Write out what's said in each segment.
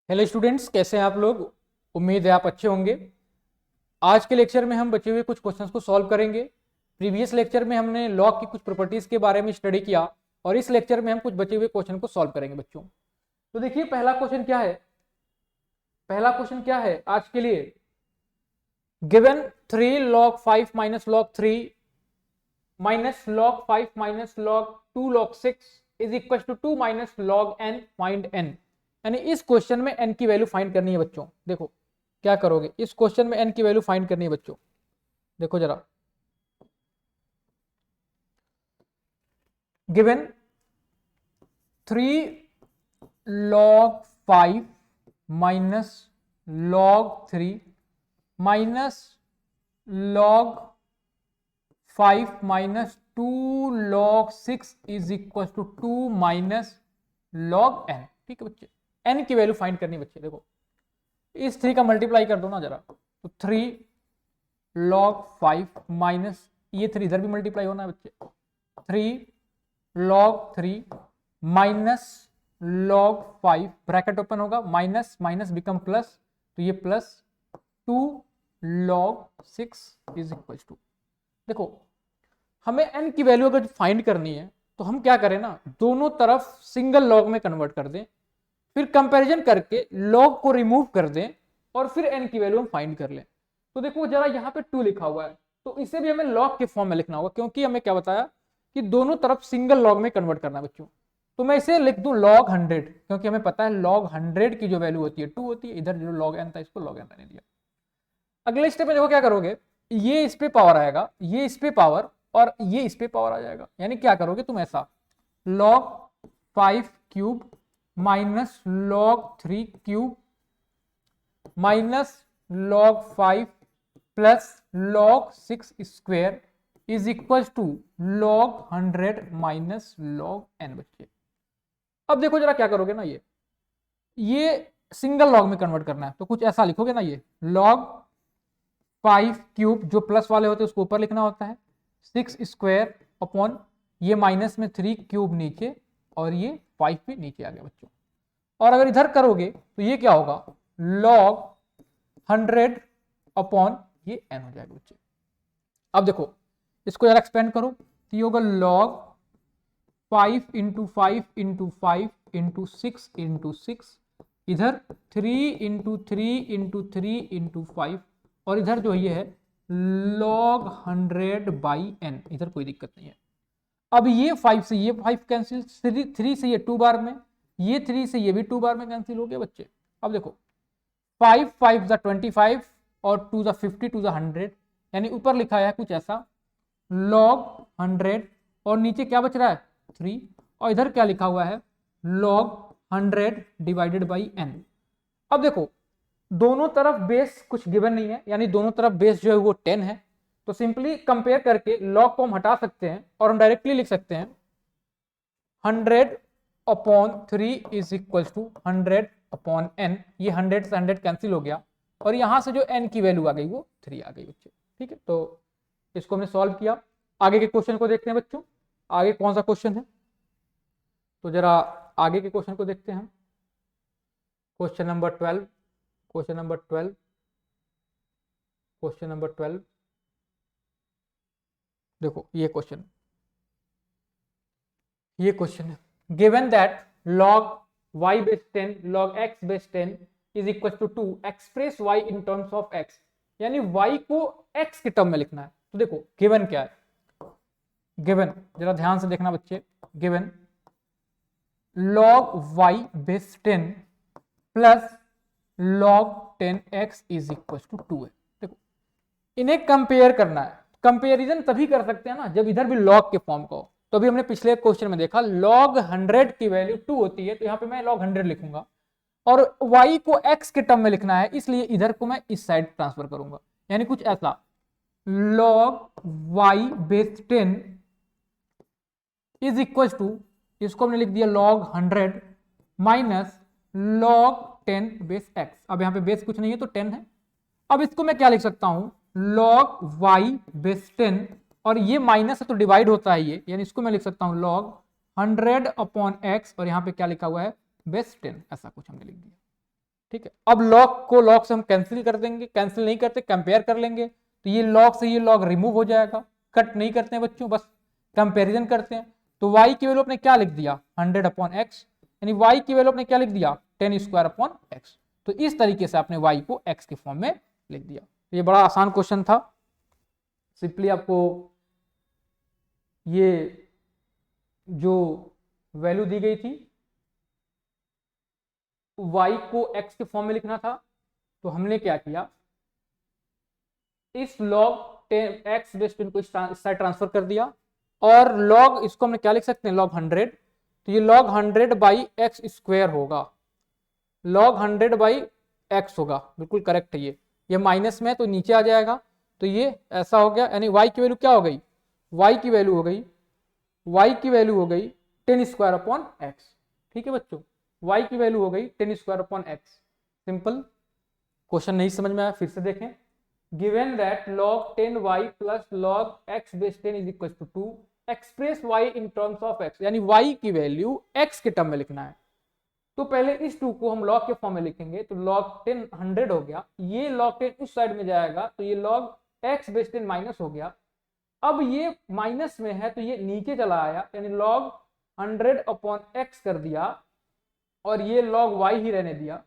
Hello students, कैसे हैं आप लोग। उम्मीद है आप अच्छे होंगे। आज के लेक्चर में हम बचे हुए कुछ क्वेश्चंस को सॉल्व करेंगे। प्रीवियस लेक्चर में हमने लॉग की कुछ प्रॉपर्टीज के बारे में स्टडी किया और इस लेक्चर में हम कुछ बचे हुए क्वेश्चन को सॉल्व करेंगे बच्चों। तो देखिए पहला क्वेश्चन क्या है। पहला क्वेश्चन क्या है आज के लिए। Given 3 log 5 minus log 3 minus log 5 minus log 2 log 6 is equal to 2 minus log n, find n। यानी इस क्वेश्चन में n की वैल्यू फाइंड करनी है बच्चों। देखो क्या करोगे, इस क्वेश्चन में n की वैल्यू फाइंड करनी है बच्चों। देखो जरा, given 3 log 5 minus log 3 minus log 5 minus 2 log 6 is equal to 2 minus log n। ठीक है बच्चे, n की वैल्यू फाइंड करनी है बच्चे। देखो इस 3 का मल्टीप्लाई कर दो ना जरा, तो 3 log 5 माइनस ये 3 इधर भी मल्टीप्लाई होना है बच्चे। 3 log 3 minus log 5 bracket open होगा, माइनस माइनस बिकम प्लस, तो ये plus 2 log 6 is equal to. देखो हमें n की वैल्यू अगर फाइंड करनी है तो हम क्या करें ना, दोनों तरफ सिंगल लॉग में कन्वर्ट कर दें, फिर कंपैरिजन करके लॉग को रिमूव कर दें और फिर n की वैल्यू हम फाइंड कर लें। तो देखो जरा यहाँ पे 2 लिखा हुआ है, तो इसे भी हमें लॉग के फॉर्म में लिखना होगा, क्योंकि हमें क्या बताया कि दोनों तरफ सिंगल लॉग में कन्वर्ट करना है बच्चों। तो मैं इसे लिख दूं log 100, क्योंकि हमें पता है log 100 की जो वैल्यू होती है 2 होती है। इधर जो log n था इसको log n रहने दिया। अगले स्टेप में देखो क्या करोगे, ये इस पे पावर आएगा, ये इस पे पावर और ये इस पे पावर आ जाएगा। यानी क्या करोगे तुम ऐसा, log 5 cube minus log 3 cube minus log 5 plus log 6 square is equal to log 100 minus log n बच्चे। अब देखो जरा क्या करोगे ना, ये सिंगल लॉग में कन्वर्ट करना है, तो कुछ ऐसा लिखोगे ना, ये log 5 क्यूब जो प्लस वाले होते हैं उसको ऊपर लिखना होता है, 6 स्क्वायर अपॉन ये माइनस में 3 क्यूब नीचे और ये 5 भी नीचे आ गया बच्चों। और अगर इधर करोगे तो ये क्या होगा, log 100 अपॉन ये n हो जाएगा बच्चे। अब देखो इसको जरा एक्सपेंड करो, तो ये होगा log 5 into 5 into 5 into 6 into 6, इधर 3 इंटू 3 इंटू 3 इंटू 5, और इधर जो ये है log 100 बाई n। इधर कोई दिक्कत नहीं है। अब ये 5 से ये 5 कैंसिल, 3 से ये 2 बार में, ये 3 से ये भी 2 बार में कैंसिल हो गया बच्चे। अब देखो 5 5 25 और 2 50 2 100, यानी ऊपर लिखा है कुछ ऐसा log 100 और नीचे क्या बच रहा है 3, और इधर क्या लिखा हुआ है log 100 डिवाइडेड बाई n। अब देखो दोनों तरफ बेस कुछ गिवन नहीं है, यानी दोनों तरफ बेस जो है वो 10 है, तो सिंपली कंपेयर करके log को हम हटा सकते हैं और हम डायरेक्टली लिख सकते हैं 100 upon 3 is equal to 100 upon n। ये 100 से 100 कैंसिल हो गया और यहां से जो n की वैल्यू आ गई वो 3 आ गई बच्चे। ठीक है, तो इसको हमने सॉल्व किया। आगे के क्वेश्चन को देखते हैं बच्चों, आगे कौन सा क्वेश्चन है, तो जरा आगे के क्वेश्चन को देखते हैं हम। Question number 12, question number 12, question number 12। देखो ये क्वेश्चन है, given that log y base 10 log x base 10 is equal to 2, express y in terms of x। यानी y को x के टर्म में लिखना है। तो देखो गिवन क्या है, गिवन जरा ध्यान से देखना बच्चे, given log y base 10 plus log 10x is equal to 2 है। देखो इन्हें कंपेयर करना है, कंपेरिजन तभी कर सकते हैं ना जब इधर भी log के फॉर्म का हो। तो अभी हमने पिछले क्वेश्चन में देखा log 100 की वैल्यू 2 होती है, तो यहां पे मैं log 100 लिखूंगा और y को x के टर्म में लिखना है, इसलिए इधर को मैं इस साइड ट्रांसफर करूंगा। यानी कुछ ऐसा log y base 10 is equal to, इसको हमने लिख दिया log 100 minus log 10 base x। अब यहां पे बेस कुछ नहीं है तो 10 है। अब इसको मैं क्या लिख सकता हूं, log y बेस 10, और ये माइनस है तो डिवाइड होता है ये, यानी इसको मैं लिख सकता हूं log 100 अपॉन x, और यहां पे क्या लिखा हुआ है बेस 10, ऐसा कुछ हमने लिख दिया। ठीक है। अब लॉग को लॉग से हम कैंसिल कर देंगे, कैंसिल नहीं करते कंपेयर कर लेंगे, तो ये लॉग से ये लॉग रिमूव हो जाएगा। कट नहीं करते हैं बच्चों, बस कंपेरिजन करते हैं। तो y की वैल्यू अपने क्या लिख दिया 100 अपॉन एक्स, यानी y की वैल्यू अपने क्या लिख दिया 10 स्क्वायर अपॉन एक्स। तो इस तरीके से आपने y को x के फॉर्म में लिख दिया। ये बड़ा आसान क्वेश्चन था, सिंपली आपको ये जो वैल्यू दी गई थी y को x के फॉर्म में लिखना था, तो हमने क्या किया, इस log 10 x बेस 10 को इस साइड ट्रांसफर कर दिया, और log इसको हमने क्या लिख सकते हैं log 100, तो ये log 100 बाई एक्स स्क्वायर होगा, log 100 बाई एक्स होगा, बिल्कुल करेक्ट है। ये माइनस में है तो नीचे आ जाएगा, तो ये ऐसा हो गया, यानी y की वैल्यू क्या हो गई, y की वैल्यू हो गई, y की वैल्यू हो गई 10 स्क्वायर अपॉन एक्स। ठीक है बच्चों, y की वैल्यू हो गई 10 square upon x. Simple. Question नहीं समझ में आया फिर से देखें। Given that log 10y plus log x base 10 is equal to 2, express y in terms of x, यानी y की वैल्यू x के टर्म में लिखना है। तो पहले इस 2 को हम log के फॉर्म में लिखेंगे, तो log 10 100 हो गया, ये log 10 उस साइड में जाएगा, तो ये log x बेस 10 माइनस हो गया। अब ये माइनस में है तो ये नीचे चला आया, यानी log 100 अपॉन x कर दिया, और ये log y ही रहने दिया।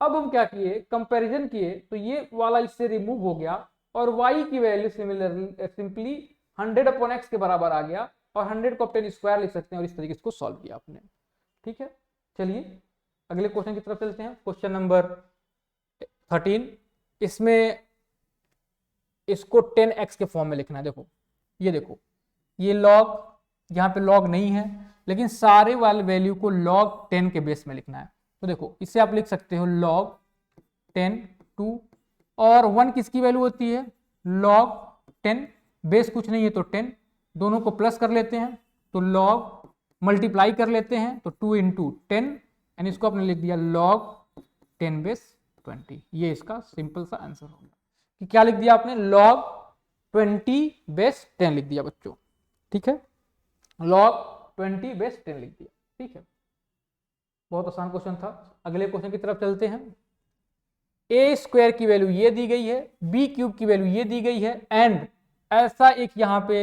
अब हम क्या किए, कंपैरिजन किए, तो ये वाला इससे रिमूव हो गया, और y की value similarly simply 100 upon x के बराबर आ गया, और 100 को 10 स्क्वायर लिख सकते हैं, और इस तरीके से इसको सॉल्व किया आपने। ठीक है, चलिए अगले क्वेश्चन की तरफ चलते हैं। क्वेश्चन नंबर 13, इसमें इसको 10x के फॉर्म में लिखना है। देखो ये देखो, ये लॉग, यहाँ पे लॉग नहीं है, लेकिन सारे वाले वैल्यू को log 10 के बेस में लिखना है। तो देखो इसे आप लिख सकते हो log 10 2, और 1 किसकी वैल्यू होती है log 10, बेस कुछ नहीं है तो 10, दोनों को प्लस कर लेते हैं, तो log मल्टीप्लाई कर लेते हैं, तो 2 इंटू 10, एंड इसको आपने लिख दिया log 10 बेस 20। ये इसका सिंपल सा आंसर होगा कि क्या लिख दिया आपने log 20 बेस 10 लिख दिया बच्चों। ठीक है, log 20 बेस 10 लिख दिया। ठीक है, बहुत आसान क्वेश्चन था। अगले क्वेश्चन की तरफ चलते हैं। ए स्क्वायर की वैल्यू ये दी गई है, बी क्यूब की वैल्यू ये दी गई है, एंड ऐसा एक यहाँ पे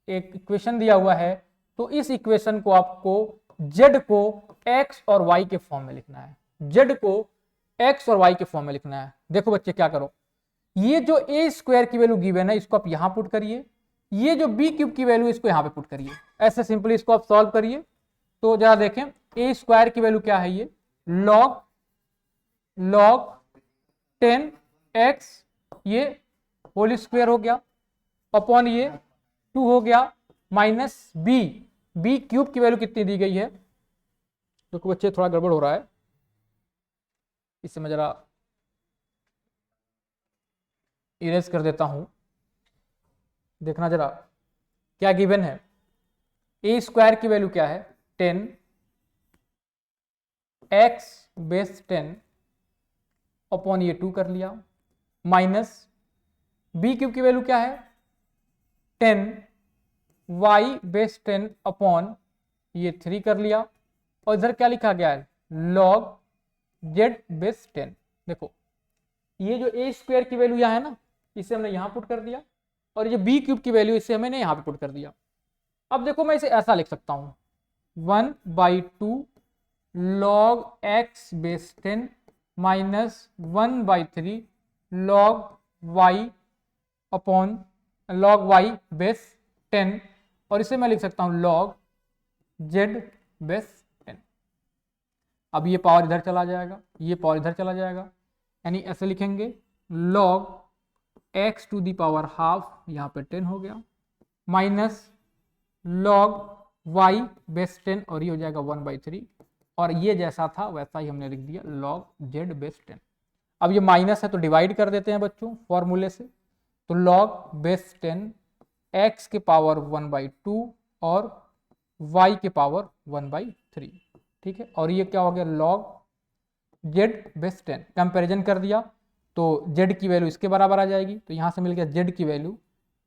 एक इक्वेशन दिया हुआ है, तो इस इक्वेशन को आपको z को x और y के फॉर्म में लिखना है, z को x और y के फॉर्म में लिखना है। देखो बच्चे क्या करो, ये जो ए स्क्वायर की वैल्यू गिवन है इसको आप यहां पुट करिए, ये जो बी क्यूब की वैल्यू इसको यहां पे पुट करिए, ऐसे सिंपली इसको आप सॉल्व करिए। तो जरा देखें, ए स्क्वायर की वैल्यू क्या है, ये log 10x, ये होल स्क्वायर हो गया, अपॉन ये 2 हो गया, माइनस बी क्यूब की वैल्यू कितनी दी गई है, तो बच्चे थोड़ा गड़बड़ हो रहा है, इसे मैं जरा इरेज कर देता हूं, देखना जरा क्या गिवन है। ए स्क्वायर की वैल्यू क्या है 10, x बेस 10 अपॉन ये 2 कर लिया, माइनस बी क्यूब की वैल्यू क्या है 10, y बेस 10 अपॉन ये 3 कर लिया, और इधर क्या लिखा गया है log z बेस 10। देखो ये जो ए स्क्वायर की वैल्यू यहाँ है ना, इसे हमने यहां पुट कर दिया, और ये बी क्यूब की वैल्यू इसे हमने यहां पे पुट कर दिया। अब देखो मैं इसे ऐसा लिख सकता हूं 1/2 log x base 10 minus 1/3 log y upon log y base 10, और इसे मैं लिख सकता हूं log z बेस 10। अब ये पावर इधर चला जाएगा, ये पावर इधर चला जाएगा, यानी ऐसे लिखेंगे log x to the power half, यहाँ पे 10 हो गया, माइनस log y बेस 10, और ये हो जाएगा 1/3, और ये जैसा था वैसा ही हमने लिख दिया log z बेस 10। अब ये माइनस है तो डिवाइड कर देते हैं बच्चों फॉर्मूले से, तो log बेस 10 x के पावर 1/2 और y के पावर 1/3। ठीक है, और ये क्या हो गया log z बेस 10, कंपेरिजन कर दिया तो z की वैल्यू इसके बराबर आ जाएगी, तो यहां से मिल गया z की वैल्यू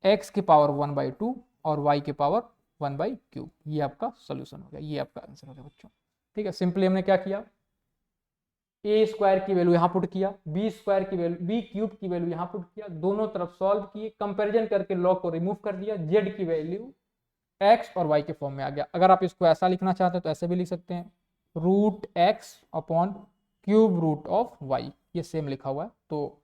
x के पावर 1/2 और y के पावर 1/3। ये आपका सोल्यूशन हो गया, ये आपका आंसर हो गया बच्चों। ठीक है, सिंपली हमने क्या किया, ए स्क्वायर की वैल्यू यहाँ पुट किया, बी स्क्वायर की वैल्यू, बी क्यूब की वैल्यू यहाँ पुट किया, दोनों तरफ सॉल्व किए, कंपैरिजन करके लॉग को रिमूव कर दिया, जेड की वैल्यू एक्स और वाई के फॉर्म में आ गया। अगर आप इसको ऐसा लिखना चाहते हैं तो ऐसे भी लिख सकते हैं, root x upon cube root of y, ये सेम लिखा हुआ है तो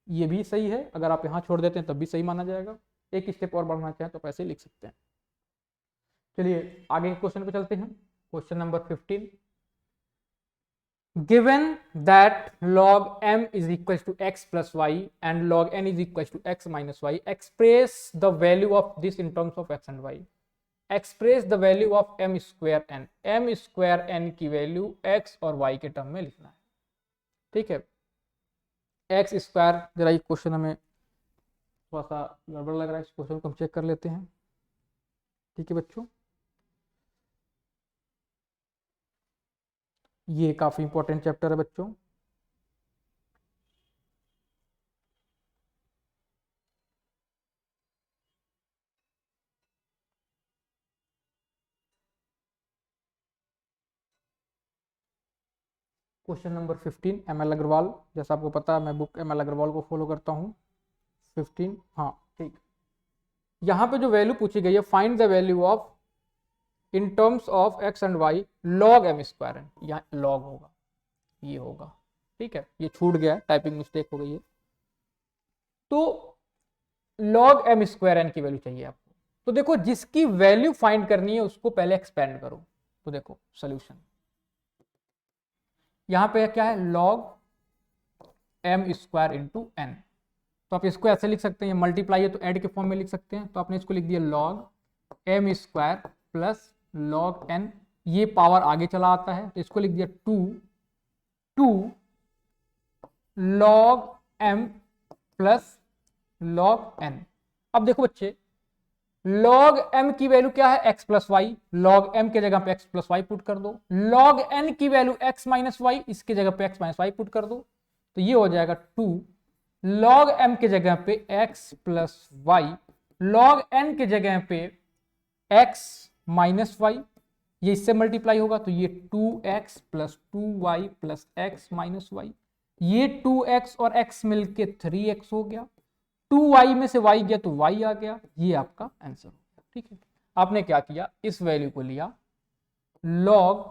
ये भी सही है। अगर आप यहाँ छोड़ देते हैं तब भी सही माना जाएगा। एक स्टेप और बढ़ना चाहें तो ऐसे लिख सकते हैं। चलिए आगे के क्वेश्चन पे चलते हैं। Question number 15, given that log m is equal to x plus y and log n is equal to x minus y, express the value of this in terms of x and y. Express the value of m square n, m square n की value x और y के term में लिखना है। ठीक है, x square, जरा ये क्वेश्चन हमें थोड़ा सा गड़बड़ लग रहा है, इस क्वेश्चन को हम चेक कर लेते हैं। ठीक है बच्चों, ये काफी इंपॉर्टेंट चैप्टर है बच्चों। Question number 15, M L Agarwal, जैसा आपको पता है मैं बुक एम एल अग्रवाल को फॉलो करता हूँ। 15, हाँ ठीक। यहाँ पे जो वैल्यू पूछी गई है, find the value of in terms of x and y log m square n, यहाँ लॉग होगा, ये होगा। ठीक है, ये छूट गया, टाइपिंग मिस्टेक हो गई है। तो लॉग एम स्क्वायर एन की वैल्यू चाहिए आपको। तो देखो, जिसकी वैल्यू फाइंड करनी है उसको पहले एक्सपेंड करो। तो देखो सोल्यूशन, यहां पे क्या है, log m square into n. तो आप इसको ऐसे लिख सकते हैं, मल्टीप्लाई है तो ऐड के फॉर्म में लिख सकते हैं। तो आपने इसको लिख दिया log m square plus log n, ये पावर आगे चला आता है तो इसको लिख दिया 2 log m plus log n. अब देखो बच्चे, लॉग एम की वैल्यू क्या है, x plus y, log m के जगह पे एक्स प्लस वाई पुट कर दो। लॉग एन की वैल्यू एक्स माइनस वाई, इसके जगह पे एक्स माइनस वाई पुट कर दो। तो ये हो जाएगा 2 लॉग एम के जगह पे x plus y, log n के जगह पे एक्स माइनस वाई, ये इससे मल्टीप्लाई होगा तो ये 2x plus 2y plus x minus y, ये 2x और x मिलके 3x हो गया, 2y में से y गया तो y आ गया, ये आपका आंसर हो गया। ठीक है, आपने क्या किया, इस वैल्यू को लिया, log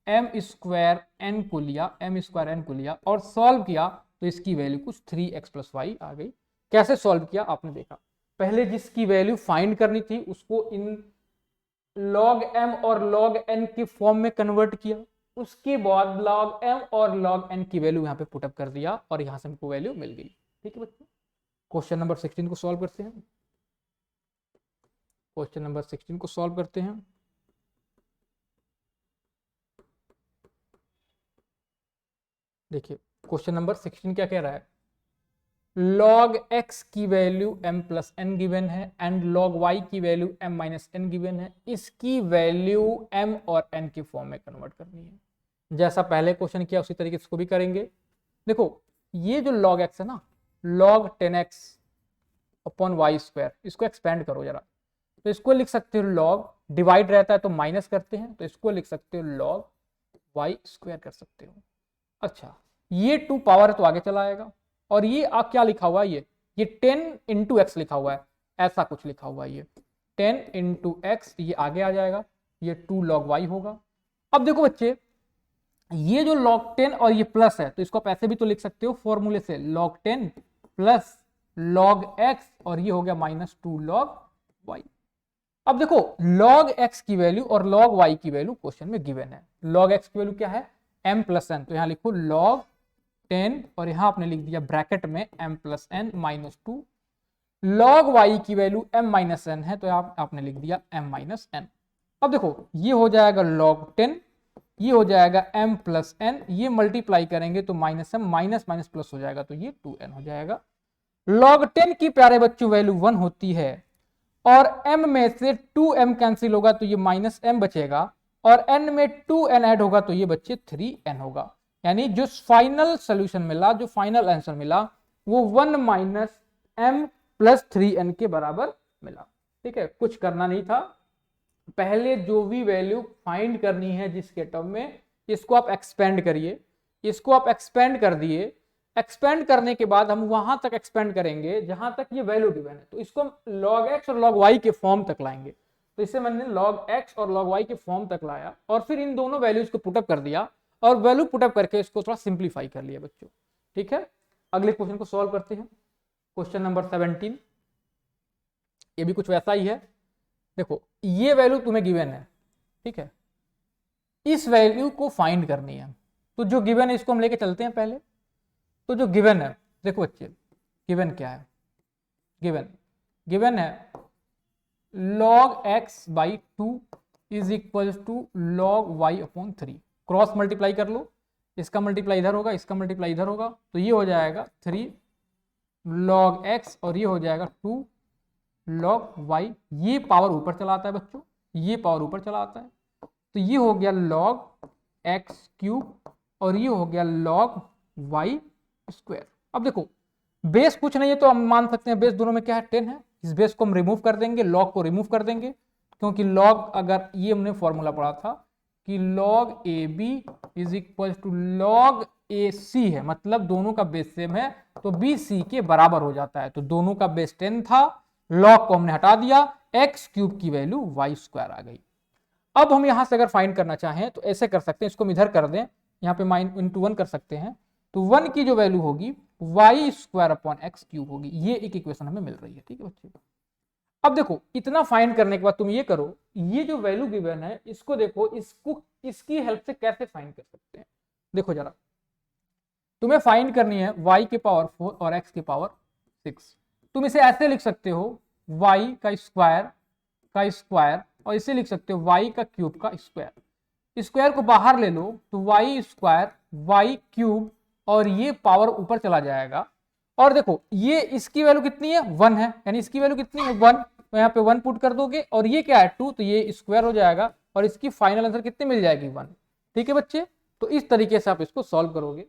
m स्क्वायर n को लिया, m स्क्वायर n को लिया और सॉल्व किया तो इसकी वैल्यू कुछ 3x प्लस वाई आ गई। कैसे सॉल्व किया आपने देखा, पहले जिसकी वैल्यू फाइंड करनी थी उसको इन log m और log n के फॉर्म में कन्वर्ट किया, उसके बाद log m और log n की वैल्यू यहाँ पे पुटअप कर दिया और यहाँ से हमको वैल्यू मिल गई। ठीक है बच्चों, क्वेश्चन नंबर 16 को सॉल्व करते हैं। क्वेश्चन नंबर 16 को सॉल्व करते हैं। देखिए क्वेश्चन नंबर 16 क्या कह रहा है, log x की value m plus n given है एंड log y की value m minus n given है, इसकी वैल्यू m और n के फॉर्म में कन्वर्ट करनी है। जैसा पहले क्वेश्चन किया उसी तरीके से इसको भी करेंगे। देखो ये जो log x है ना, log 10x upon y square, इसको एक्सपेंड करो जरा, तो इसको लिख सकते हो log, डिवाइड रहता है तो माइनस करते हैं तो इसको लिख सकते हो log वाई स्क्वायर कर सकते हो। अच्छा, ये 2 पावर है तो आगे चला आएगा, और ये आप क्या लिखा हुआ है, ये 10 इंटू एक्स लिखा हुआ है, ऐसा कुछ लिखा हुआ है, ये 10 इंटू एक्स, ये आगे आ जाएगा, ये 2 लॉग वाई होगा। अब देखो बच्चे, ये जो log 10 और ये प्लस है तो इसको आप ऐसे भी तो लिख सकते हो फॉर्मूले से, log 10 प्लस log x और ये हो गया माइनस 2 log y। अब देखो log x की वैल्यू और log y की वैल्यू क्वेश्चन में गिवन है। log x की वैल्यू क्या है, m प्लस एन, तो यहां लिखो log 10 और यहां आपने लिख दिया ब्रैकेट में m plus n minus 2। log y की वैल्यू m माइनस एन है तो आपने लिख दिया m माइनस एन। अब देखो ये हो जाएगा log 10, ये हो जाएगा m प्लस एन, ये मल्टीप्लाई करेंगे तो minus m minus minus plus हो जाएगा तो ये 2n हो जाएगा। log 10 की प्यारे बच्चों वैल्यू 1 होती है और m में से 2m कैंसिल होगा तो ये माइनस m बचेगा और n में 2n ऐड होगा तो ये बच्चे 3n होगा। यानी जो फाइनल सोल्यूशन मिला, जो फाइनल आंसर मिला वो 1 माइनस m प्लस 3n के बराबर मिला। ठीक है, कुछ करना नहीं था, पहले जो भी वैल्यू फाइंड करनी है जिसके टर्म में इसको आप एक्सपेंड करिए, इसको आप एक्सपेंड कर दिए, एक्सपेंड करने के बाद हम वहां तक एक्सपेंड करेंगे जहां तक ये वैल्यू गिवन है, तो इसको हम log x और log y के फॉर्म तक लाएंगे। तो इसे मैंने log x और log y के फॉर्म तक लाया और फिर इन दोनों वैल्यूज को पुटअप कर दिया और वैल्यू पुटअप करके इसको थोड़ा सिंप्लीफाई कर लिया बच्चों। ठीक है, अगले क्वेश्चन को सॉल्व करते हैं। क्वेश्चन नंबर 17, ये भी कुछ वैसा ही है। देखो ये वैल्यू तुम्हें गिवन है, ठीक है, इस वैल्यू को फाइंड करनी है। तो जो गिवन है इसको हम लेके चलते हैं पहले। तो जो गिवन है, देखो बच्चे गिवन क्या है, गिवन है log x by 2 is equal to log y upon 3। Cross multiply कर लो, इसका मल्टीप्लाई इधर होगा, इसका मल्टीप्लाई इधर होगा, तो ये हो जाएगा 3 log x और ये हो जाएगा 2 log y। ये पावर ऊपर चला आता है बच्चों, ये पावर ऊपर चला आता है, तो ये हो गया log x क्यूब और ये हो गया log y स्क्वायर। अब देखो बेस कुछ नहीं है तो हम मान सकते हैं बेस दोनों में क्या है 10 है। इस बेस को हम रिमूव कर देंगे, log को रिमूव कर देंगे, क्योंकि log, अगर ये हमने फॉर्मूला पढ़ा था कि log AB is equal to log AC है, मतलब दोनों का बेस सेम है तो BC के बराबर हो जाता है। तो दोनों का बेस 10 था, log को हमने हटा दिया, x क्यूब की वैल्यू y स्क्वायर आ गई। अब हम यहां से अगर फाइंड करना चाहें तो ऐसे कर सकते हैं, इसको हम इधर कर दें, यहाँ पे -1 कर सकते हैं, तो 1 की जो वैल्यू होगी y square upon x cube होगी। ये एक इक्वेशन हमें मिल रही है। ठीक है बच्चे, अब देखो इतना फाइंड करने के बाद तुम ये करो, ये जो वैल्यू गिवन है इसको देखो, इसको इसकी हेल्प से कैसे फाइंड कर सकते हैं। देखो जरा, तुम्हें फाइंड करनी है y के पावर 4 और x के पावर 6। तुम इसे ऐसे लिख सकते हो y का स्क्वायर और इसे लिख सकते हो y का क्यूब का स्क्वायर। स्क्वायर को बाहर ले लो तो y स्क्वायर y क्यूब और ये पावर ऊपर चला जाएगा। और देखो ये इसकी वैल्यू कितनी है 1 है, यानी इसकी वैल्यू कितनी है 1, तो यहाँ पे 1 पुट कर दोगे और ये क्या है 2, तो ये स्क्वायर हो जाएगा और इसकी फाइनल आंसर कितनी मिल जाएगी 1। ठीक है बच्चे, तो इस तरीके से आप इसको सॉल्व करोगे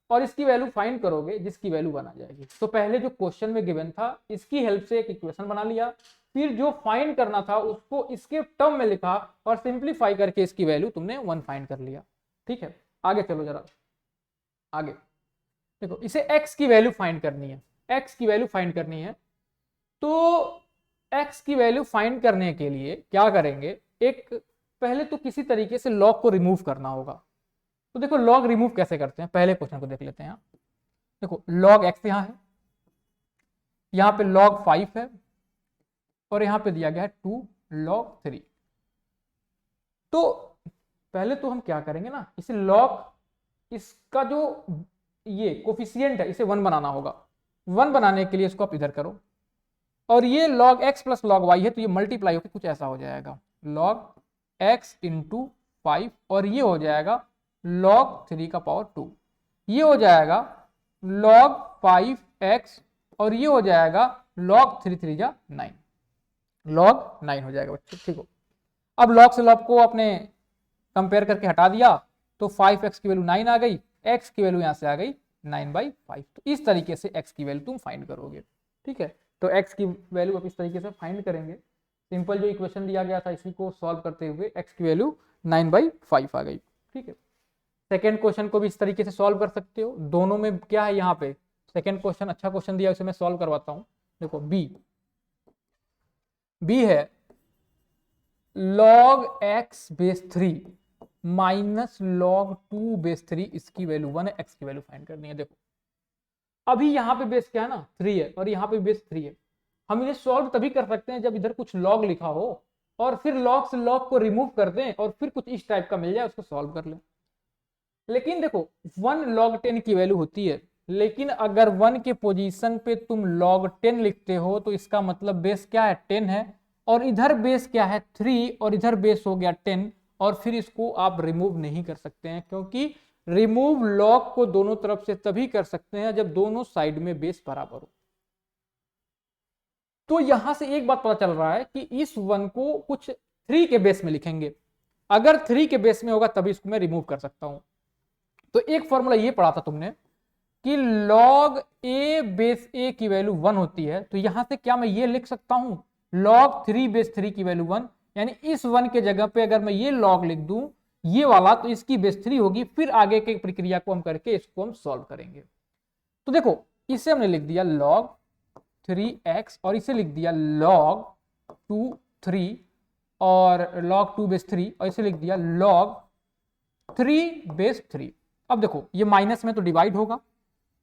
और इसकी वैल्यू फाइंड करोगे जिसकी वैल्यू 1 आ जाएगी। तो पहले जो क्वेश्चन में गिवन था इसकी हेल्प से एक इक्वेशन बना लिया, फिर जो फाइंड करना था उसको इसके टर्म में लिखा और सिंप्लीफाई करके इसकी वैल्यू तुमने 1 फाइंड कर लिया। ठीक है, आगे चलो जरा, आगे देखो इसे x की वैल्यू फाइंड करनी है, x की वैल्यू फाइंड करनी है। तो x की वैल्यू फाइंड करने के लिए क्या करेंगे, एक पहले तो किसी तरीके से log को रिमूव करना होगा। तो देखो log रिमूव कैसे करते हैं, पहले क्वेश्चन को देख लेते हैं। देखो log x यहाँ है, यहाँ पे log 5 है और यहाँ पे दिया गया है 2 log 3। तो पहले तो हम क्या करेंगे ना, इसे log, इसका जो ये कोफिशिएंट है इसे 1 बनाना होगा। 1 बनाने के लिए इसको आप इधर करो और ये log x plus log y है तो ये मल्टीप्लाई होकर कुछ ऐसा हो जाएगा log x इंटू 5 और ये हो जाएगा log 3 का पावर 2, ये हो जाएगा log 5x और ये हो जाएगा log 3 3 जा 9, log 9 हो जाएगा बच्चे। ठीक हो, अब log से log को आपने कंपेयर करके हटा दिया तो 5x की वैल्यू 9 आ गई, x की वैल्यू यहां से आ गई 9/5। तो इस तरीके से x की वैल्यू तुम फाइंड करोगे। ठीक है, तो x की वैल्यू आप इस तरीके से फाइंड करेंगे। सिंपल जो इक्वेशन दिया गया था इसी को सॉल्व करते हुए x की वैल्यू 9/5 आ गई। ठीक है, सेकेंड क्वेश्चन को भी इस तरीके से सॉल्व कर सकते हो। दोनों में क्या है, यहाँ पे सेकेंड क्वेश्चन अच्छा क्वेश्चन दिया, उसे मैं सॉल्व करवाता हूँ। देखो b है log x base 3 minus log 2 base 3, इसकी वैल्यू 1 है, x की वैल्यू फाइंड करनी है। देखो अभी यहाँ पे बेस क्या है ना 3 है और यहाँ पे बेस 3 है। हम इन्हें सॉल्व तभी कर सकते हैं जब इधर कुछ log लिखा हो और फिर log से log को रिमूव कर दें और फिर कुछ इस टाइप का मिल जाए उसको सॉल्व कर लें। लेकिन देखो 1 log 10 की वैल्यू होती है, लेकिन अगर 1 के पोजीशन पे तुम log 10 लिखते हो तो इसका मतलब बेस क्या है 10 है और इधर बेस क्या है 3 और इधर बेस हो गया 10 और फिर इसको आप रिमूव नहीं कर सकते हैं, क्योंकि रिमूव log को दोनों तरफ से तभी कर सकते हैं जब दोनों साइड में बेस बराबर हो। तो यहां से एक बात पता चल रहा है कि इस 1 को कुछ 3 के बेस में लिखेंगे, अगर 3 के बेस में होगा तभी इसको मैं रिमूव कर सकता हूं। तो एक फॉर्मूला ये पढ़ा था तुमने कि log a बेस a की वैल्यू 1 होती है, तो यहां से क्या मैं ये लिख सकता हूं log 3 बेस 3 की वैल्यू 1, यानी इस 1 के जगह पे अगर मैं ये log लिख दूं ये वाला, तो इसकी बेस 3 होगी, फिर आगे की प्रक्रिया को हम करके इसको हम सॉल्व करेंगे। तो देखो इसे हमने लिख दिया log 3x और इसे लिख दिया log 2 3 और log 2 बेस 3 और इसे लिख दिया log 3 बेस 3। अब देखो ये माइनस में तो डिवाइड होगा,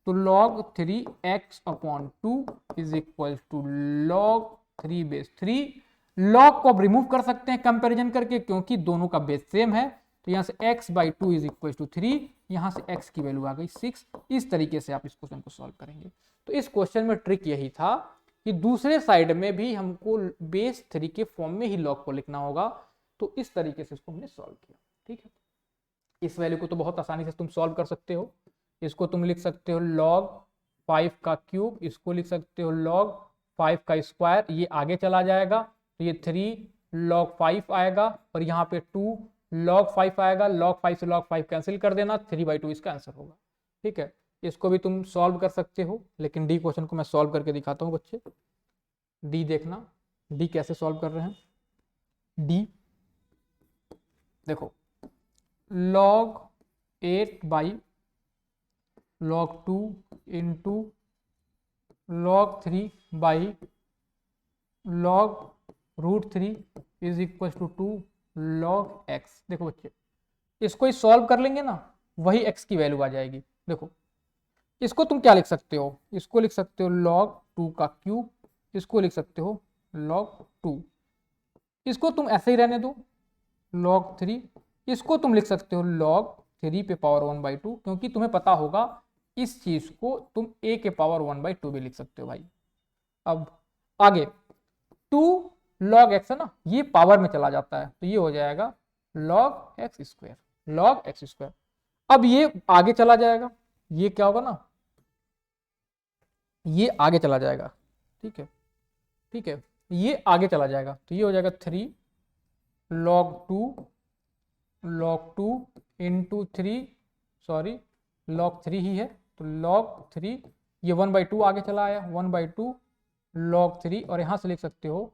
तो log 3x upon 2 is equal to log 3 base 3। log को अब रिमूव कर सकते हैं कंपैरिजन करके, क्योंकि दोनों का बेस सेम है। तो यहां से x by 2 is equal to 3, यहां से x की वैल्यू आ गई 6। इस तरीके से आप इस क्वेश्चन को सॉल्व करेंगे। तो इस क्वेश्चन में ट्रिक यही था कि दूसरे साइड में भी हमको बेस 3 के फॉर्म में ही log को लिखना होगा। तो इस तरीके से इसको हमने सॉल्व किया। ठीक है, इस वैल्यू को तो बहुत आसानी से तुम सॉल्व कर सकते हो। इसको तुम लिख सकते हो log 5 का क्यूब, इसको लिख सकते हो log 5 का स्क्वायर, ये आगे चला जाएगा तो ये 3 log 5 आएगा और यहाँ पे 2 log 5 आएगा। log 5 से log 5 कैंसिल कर देना, 3/2 इसका आंसर होगा। ठीक है, इसको भी तुम सॉल्व कर सकते हो, लेकिन डी क्वेश्चन को मैं सॉल्व करके दिखाता हूँ बच्चे। डी देखना, डी कैसे सॉल्व कर रहे हैं। डी देखो log 8 by log 2 into log 3 by log root 3 is equal to 2 log x। देखो बच्चे इसको ही सॉल्व कर लेंगे ना, वही x की वैल्यू आ जाएगी। देखो इसको तुम क्या लिख सकते हो, इसको लिख सकते हो log 2 का क्यूब, इसको लिख सकते हो log 2, इसको तुम ऐसे ही रहने दो log 3, इसको तुम लिख सकते हो log 3 पे पावर 1/2, क्योंकि तुम्हें पता होगा इस चीज को तुम a के पावर 1/2 भी लिख सकते हो भाई। अब आगे 2 log x है ना, ये पावर में चला जाता है तो ये हो जाएगा log x square, log x square. अब ये आगे चला जाएगा, ये क्या होगा ना, ये आगे चला जाएगा। ठीक है, ठीक है, ये आगे चला जाएगा तो ये हो जाएगा 3 log 2 इंटू 3, सॉरी log 3 ही है तो log 3, ये 1/2 आगे चला आया, 1/2 log 3 और यहां से लिख सकते हो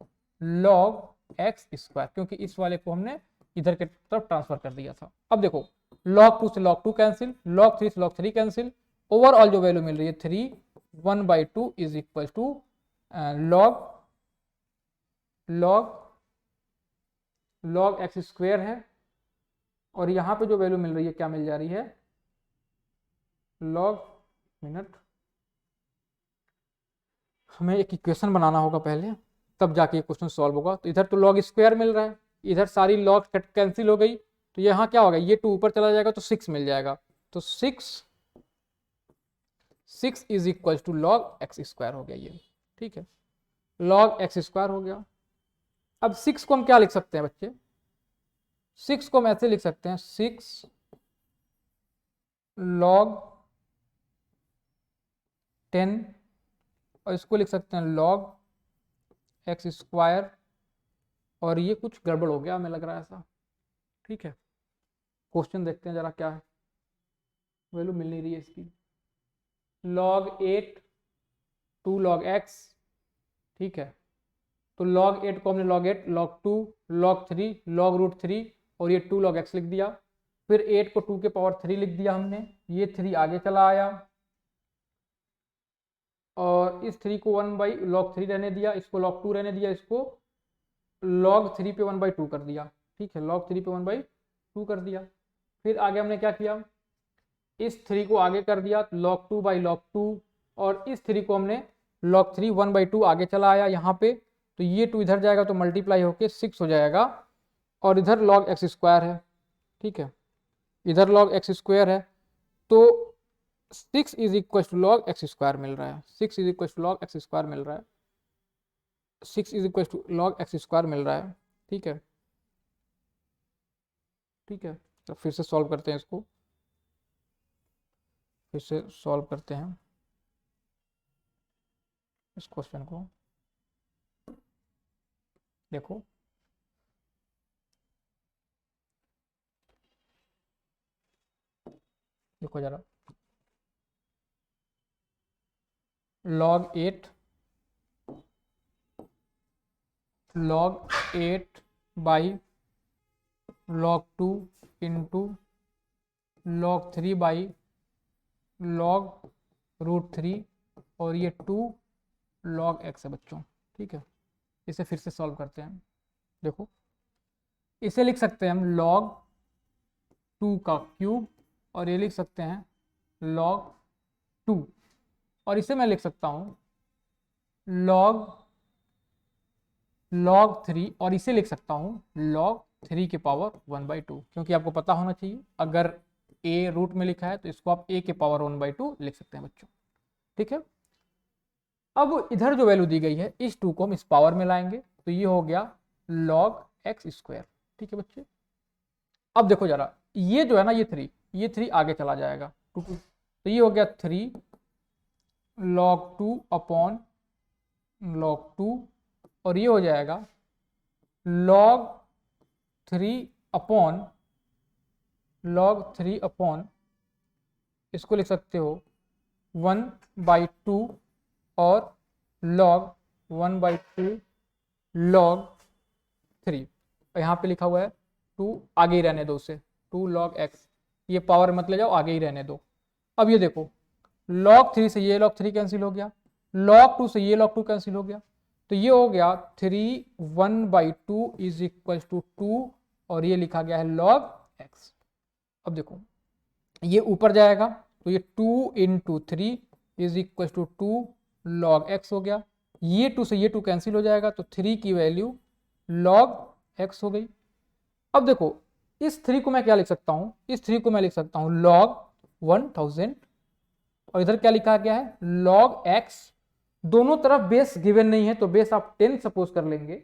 log x स्क्वायर, क्योंकि इस वाले को हमने इधर के तरफ ट्रांसफर कर दिया था। अब देखो log 2 से log 2 कैंसिल, log 3 से log 3 कैंसिल, ओवरऑल जो वैल्यू मिल रही है 3 1/2 is equal to log x square है, और यहां पे जो वैल्यू मिल रही है क्या मिल जा रही है, log, मिनट, हमें एक इक्वेशन बनाना होगा पहले, तब जाके ये क्वेश्चन सॉल्व होगा। तो इधर तो log स्क्वायर मिल रहा है, इधर सारी log कैंसिल हो गई, तो यहाँ क्या होगा, ये 2 ऊपर चला जाएगा तो 6 मिल जाएगा। तो 6 is equal to log x square हो गया ये। ठीक है, log x स्क्वायर हो गया। अब 6 को हम क्या लिख सकते हैं बच्चे, 6 को हम ऐसे लिख सकते हैं 6 log 10 और इसको लिख सकते हैं log x स्क्वायर, और ये कुछ गड़बड़ हो गया हमें लग रहा है ऐसा। ठीक है, क्वेश्चन देखते हैं जरा क्या है, वैल्यू मिल नहीं रही है इसकी। log 8 2 log x, ठीक है, तो log 8 को हमने log 8 log 2 log 3 log root 3 और ये 2 log x लिख दिया, फिर 8 को 2 के पावर 3 लिख दिया हमने, ये 3 आगे चला आया और इस 3 को 1/log 3 रहने दिया, इसको log 2 रहने दिया, इसको log 3 पे 1/2 कर दिया। ठीक है, log 3 पे 1/2 कर दिया। फिर आगे हमने क्या किया, इस 3 को आगे कर दिया log 2/log 2, और इस 3 को हमने log 3 1/2 आगे चला आया यहाँ पे, तो ये 2 इधर जाएगा तो मल्टीप्लाई होके 6 हो जाएगा, और इधर log x स्क्वायर है। ठीक है, इधर log x स्क्वायर है, तो 6 is equal to log x square मिल रहा है, 6 is equal to log x square मिल रहा है, 6 is equal to log x square मिल रहा है। ठीक है, ठीक है, तो फिर से सॉल्व करते हैं इसको, फिर से सॉल्व करते हैं इस क्वेश्चन को। देखो देखो जरा, log 8 by log 2 into log 3 by log root 3 और ये 2 log x है बच्चों। ठीक है, इसे फिर से सॉल्व करते हैं। देखो इसे लिख सकते हैं हम log 2 का क्यूब और ये लिख सकते हैं log 2 और इसे मैं लिख सकता हूँ log 3 और इसे लिख सकता हूँ log 3 के पावर 1/2, क्योंकि आपको पता होना चाहिए अगर a रूट में लिखा है तो इसको आप a के पावर 1/2 लिख सकते हैं बच्चों। ठीक है, अब इधर जो वैल्यू दी गई है इस 2 को हम इस पावर में लाएंगे तो ये हो गया log x स्क्वायर। ठीक है बच्चे, अब देखो जरा ये जो है ना ये 3 आगे चला जाएगा तो ये हो गया 3 log 2 अपॉन log 2 और ये हो जाएगा log 3 अपॉन इसको लिख सकते हो 1/2 और log 1/2 log 3 और यहाँ पे लिखा हुआ है 2 आगे ही रहने दो उसे 2 log x, ये पावर मत ले जाओ आगे ही रहने दो। अब ये देखो log 3 से ये log 3 कैंसिल हो गया, log 2 से ये log 2 कैंसिल हो गया तो ये हो गया 3 1/2 इज इक्वल टू 2 और ये लिखा गया है log x। अब देखो ये ऊपर जाएगा तो ये 2 into 3 is equal to 2 log x हो गया, ये 2 से ये 2 कैंसिल हो जाएगा तो 3 की वैल्यू log x हो गई। अब देखो इस 3 को मैं क्या लिख सकता हूँ, इस 3 को मैं लिख सकता हूँ log 1000 और इधर क्या लिखा गया है log x। दोनों तरफ बेस गिवन नहीं है तो बेस आप 10 सपोज कर लेंगे,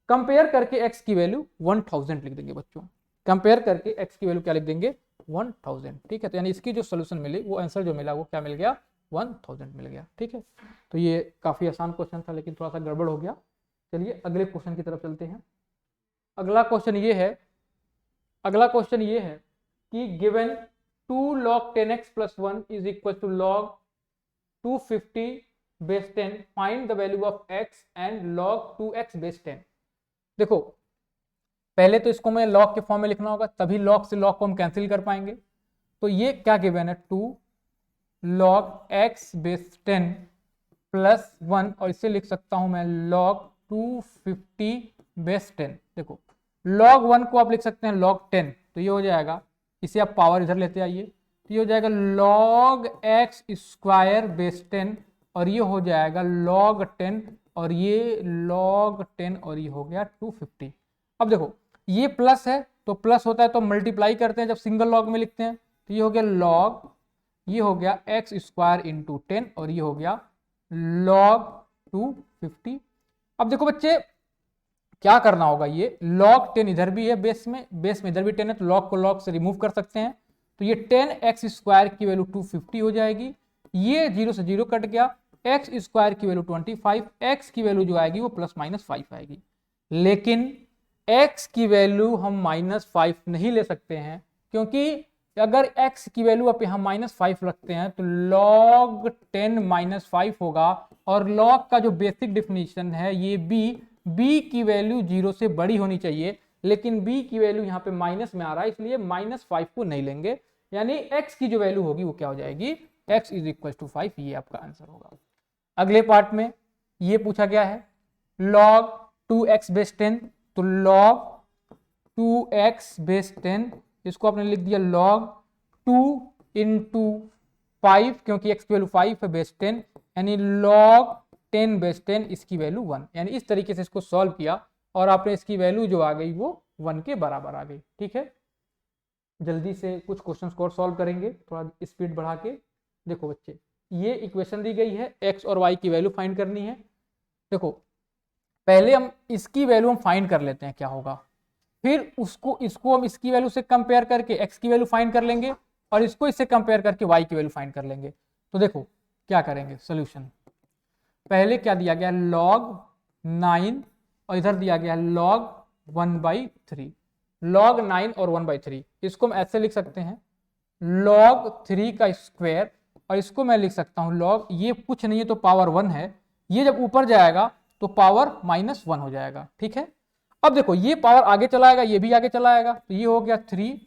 कंपेयर करके x की वैल्यू 1000 लिख देंगे बच्चों, कंपेयर करके x की वैल्यू क्या लिख देंगे 1000। ठीक है, तो यानी इसकी जो सोल्यूशन मिली वो आंसर जो मिला वो क्या मिल गया 1000 मिल गया। ठीक है, तो ये काफी आसान क्वेश्चन था लेकिन थोड़ा सा गड़बड़ हो गया। चलिए अगले क्वेश्चन की तरफ चलते हैं। अगला क्वेश्चन ये है कि given 2 log 10x plus 1 is equal to log 250 base 10 find the value of x and log 2x base 10। देखो पहले तो इसको मैं log के फॉर्म में लिखना होगा तभी log से log को हम कैंसिल कर पाएंगे। तो ये क्या गिवन है 2 log x बेस 10 प्लस 1 और इसे लिख सकता हूं मैं log 250 बेस 10। देखो log 1 को आप लिख सकते हैं log 10 तो ये हो जाएगा, इसे आप पावर इधर लेते आइए तो ये हो जाएगा log x स्क्वायर बेस 10 और ये हो जाएगा log 10 और ये log 10 और ये हो गया 250। अब देखो ये प्लस है तो प्लस होता है तो मल्टीप्लाई करते हैं जब सिंगल लॉग में लिखते हैं तो ये हो गया log, ये हो गया x स्क्वायर इंटू 10 और ये हो गया log 250। अब देखो बच्चे क्या करना होगा, ये log 10 इधर भी है बेस में इधर भी 10 है तो log को log से रिमूव कर सकते हैं तो ये 10x स्क्वायर की वैल्यू 250 हो जाएगी, ये 0 से 0 कट गया, x स्क्वायर की वैल्यू 25, x की वैल्यू जो आएगी वो प्लस माइनस 5 आएगी। लेकिन x की वैल्यू हम -5 नहीं ले सकते हैं क्योंकि अगर x की वैल्यू आप यहाँ -5 रखते हैं तो log 10 -5 होगा और log का जो बेसिक डिफिनीशन है ये b की वैल्यू 0 से बड़ी होनी चाहिए, लेकिन b की वैल्यू यहाँ पे माइनस में आ रहा है इसलिए -5 को नहीं लेंगे, यानी x की जो वैल्यू होगी वो क्या हो जाएगी x इज इक्वल टू 5, ये आपका आंसर होगा। अगले पार्ट में ये पूछा गया है log 2x बेस 10 तो log 2x बेस 10 इसको आपने लिख दिया log 2 इंटू 5 क्योंकि x की वैल्यू 5 है बेस 10 यानी log 10 बेस 10 इसकी वैल्यू 1, यानी इस तरीके से इसको सॉल्व किया और आपने इसकी वैल्यू जो आ गई वो 1 के बराबर आ गई। ठीक है, जल्दी से कुछ क्वेश्चंस को और सॉल्व करेंगे, थोड़ा स्पीड बढ़ा के। देखो बच्चे ये इक्वेशन दी गई है x और y की वैल्यू फाइंड करनी है। देखो पहले हम इसकी वैल्यू हम फाइंड कर लेते हैं क्या होगा, फिर इसको हम इसकी वैल्यू से कंपेयर करके x की वैल्यू फाइंड कर लेंगे और इसको इससे कंपेयर करके y की वैल्यू फाइंड कर लेंगे। तो देखो क्या करेंगे सोल्यूशन, पहले क्या दिया गया log 9 और इधर दिया गया log 1/3, log 9 और 1/3 इसको हम ऐसे लिख सकते हैं log 3 का स्क्वायर और इसको मैं लिख सकता हूं log, ये कुछ नहीं है तो पावर 1 है, ये जब ऊपर जाएगा तो पावर -1 हो जाएगा। ठीक है, अब देखो ये पावर आगे चला आएगा, ये भी आगे चला आएगा, तो ये हो गया 3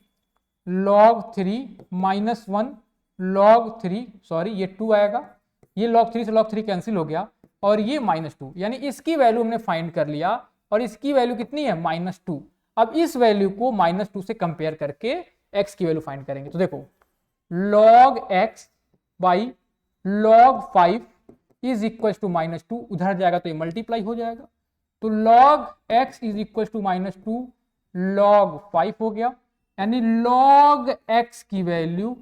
log 3 माइनस 1 log 3, सॉरी ये 2 आएगा, ये log 3 से log 3 कैंसिल हो गया, और ये -2, यानी इसकी वैल्यू हमने फाइंड कर लिया, और इसकी वैल्यू कितनी है -2। अब इस वैल्यू को -2 से कंपेयर करके x की वैल्यू फाइंड करेंगे। तो देखो log x by log 5 is equal to -2, उधर जाएगा तो ये मल्टीप्लाई हो जाएगा, तो log x is equal to -2 log 5 हो गया, यानी log x की वैल्यू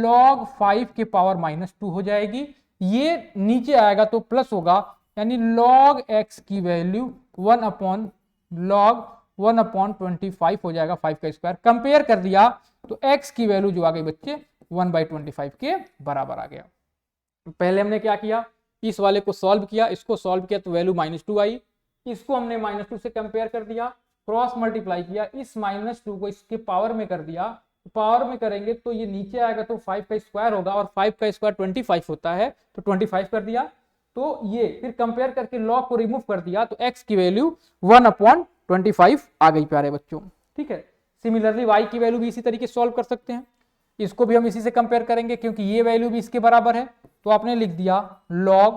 log 5 के पावर -2 हो जाएगी, ये नीचे आएगा तो प्लस होगा, यानी log x की वैल्यू 1/25 हो जाएगा, 5 का स्क्वायर। कंपेयर कर दिया तो x की वैल्यू जो आ गई बच्चे 1/25 के बराबर आ गया। पहले हमने क्या किया, इस वाले को सॉल्व किया, इसको सॉल्व किया तो वैल्यू -2 आई, इसको हमने -2 से कंपेयर कर दिया, क्रॉस मल्टीप्लाई किया, इस -2 को इसके पावर में कर दिया, पावर में करेंगे तो ये नीचे आएगा तो 5 का स्क्वायर होगा, और 5 का स्क्वायर 25 होता है, तो 25 कर दिया, तो ये फिर कंपेयर करके लॉग को रिमूव कर दिया, तो x की वैल्यू 1/25 आ गई प्यारे बच्चों। ठीक है, सिमिलरली y की वैल्यू भी इसी तरीके सॉल्व कर सकते हैं, इसको भी हम इसी से कंपेयर करेंगे क्योंकि ये वैल्यू भी इसके बराबर है, तो आपने लिख दिया log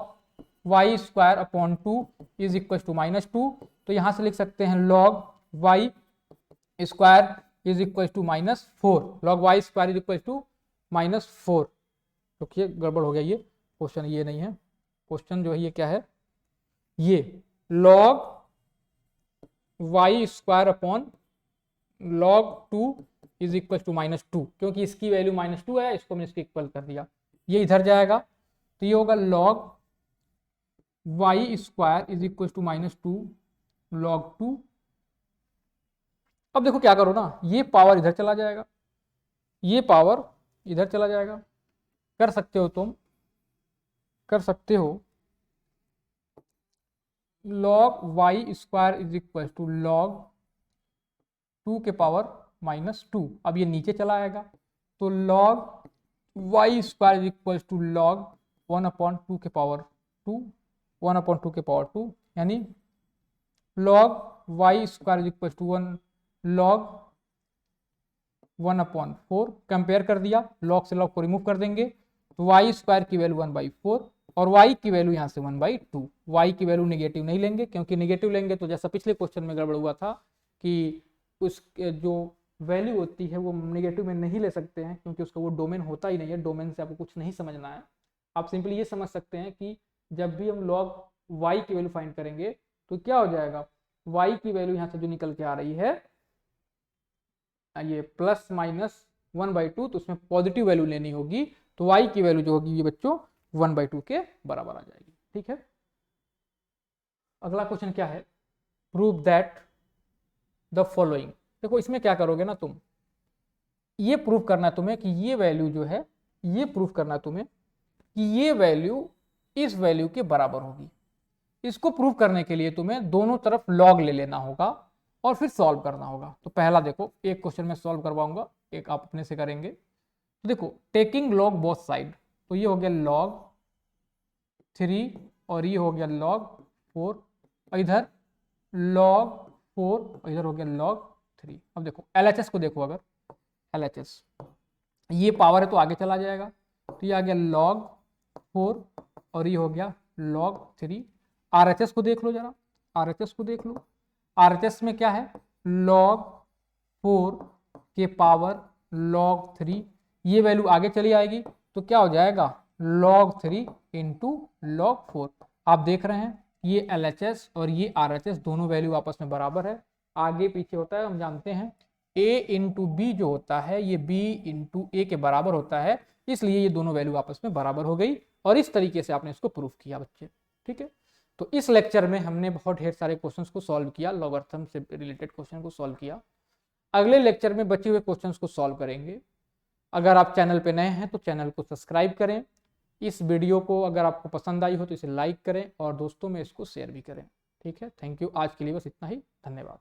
y square upon 2 is equal to -2, तो यहां से लिख सकते हैं log y square is equal to -4, log y square is equal to -4। तो गड़बड़ हो गया, ये क्वेश्चन ये नहीं है, क्वेश्चन जो है ये क्या है, ये log y square upon log 2 is equal to -2, क्योंकि इसकी वैल्यू -2 है, इसको मैंने इसके इक्वल कर दिया, ये इधर जाएगा तो ये होगा log y square is equal to -2 log 2। अब देखो क्या करो ना, ये पावर इधर चला जाएगा, ये पावर इधर चला जाएगा, कर सकते हो तुम, कर सकते हो log y square is equal to log 2 के पावर -2, अब ये नीचे चला आएगा तो log y square is equal to log 1/2 के पावर 2, 1/2 के पावर 2, यानी log y square is equal to 1 log 1/4। Compare कर दिया, log से log को रिमूव कर देंगे तो y स्क्वायर की वैल्यू 1/4 और y की वैल्यू यहाँ से 1/2। y की वैल्यू नेगेटिव नहीं लेंगे, क्योंकि नेगेटिव लेंगे तो जैसा पिछले क्वेश्चन में गड़बड़ हुआ था कि उस जो वैल्यू होती है वो नेगेटिव में नहीं ले सकते हैं, क्योंकि उसका वो डोमेन होता ही नहीं है, डोमेन से आपको कुछ नहीं समझना है। आप सिंपली ये समझ सकते हैं कि जब भी हम log y की वैल्यू फाइंड करेंगे तो क्या हो जाएगा, y की वैल्यू यहाँ से जो निकल के आ रही है ये ±1/2, तो उसमें पॉजिटिव वैल्यू लेनी होगी, तो y की वैल्यू जो होगी ये बच्चों 1/2 के बराबर आ जाएगी। ठीक है, अगला क्वेश्चन क्या है, प्रूव दैट द फॉलोइंग। देखो इसमें क्या करोगे ना तुम, ये प्रूव करना है तुम्हें कि ये वैल्यू जो है, ये प्रूव करना है तुम्हें कि ये वैल्यू इस वैल्यू के बराबर होगी। इसको प्रूव करने के लिए तुम्हें दोनों तरफ लॉग ले लेना होगा और फिर सॉल्व करना होगा। तो पहला देखो, एक क्वेश्चन में सॉल्व करवाऊंगा, एक आप अपने से करेंगे। तो देखो टेकिंग लॉग बोथ साइड, तो ये हो गया log 3 और ये हो गया log 4, और इधर log 4 और इधर हो गया log 3। अब देखो LHS को देखो, अगर LHS ये पावर है तो आगे चला जाएगा, तो ये आ गया log 4 और ये हो गया log 3। RHS को देख लो जरा, RHS को देख लो, RHS में क्या है, log 4 के पावर log 3, ये वैल्यू आगे चली आएगी तो क्या हो जाएगा log 3 इंटू log 4। आप देख रहे हैं ये LHS और ये RHS दोनों वैल्यू आपस में बराबर है, आगे पीछे होता है, हम जानते हैं A इंटू बी जो होता है ये B इंटू ए के बराबर होता है, इसलिए ये दोनों वैल्यू आपस में बराबर हो गई, और इस तरीके से आपने इसको प्रूफ किया बच्चे। ठीक है, तो इस लेक्चर में हमने बहुत ढेर सारे क्वेश्चंस को सॉल्व किया, लॉगरिथम से रिलेटेड क्वेश्चन को सॉल्व किया। अगले लेक्चर में बचे हुए क्वेश्चंस को सॉल्व करेंगे। अगर आप चैनल पे नए हैं तो चैनल को सब्सक्राइब करें, इस वीडियो को अगर आपको पसंद आई हो तो इसे लाइक करें और दोस्तों में इसको शेयर भी करें। ठीक है, थैंक यू, आज के लिए बस इतना ही, धन्यवाद।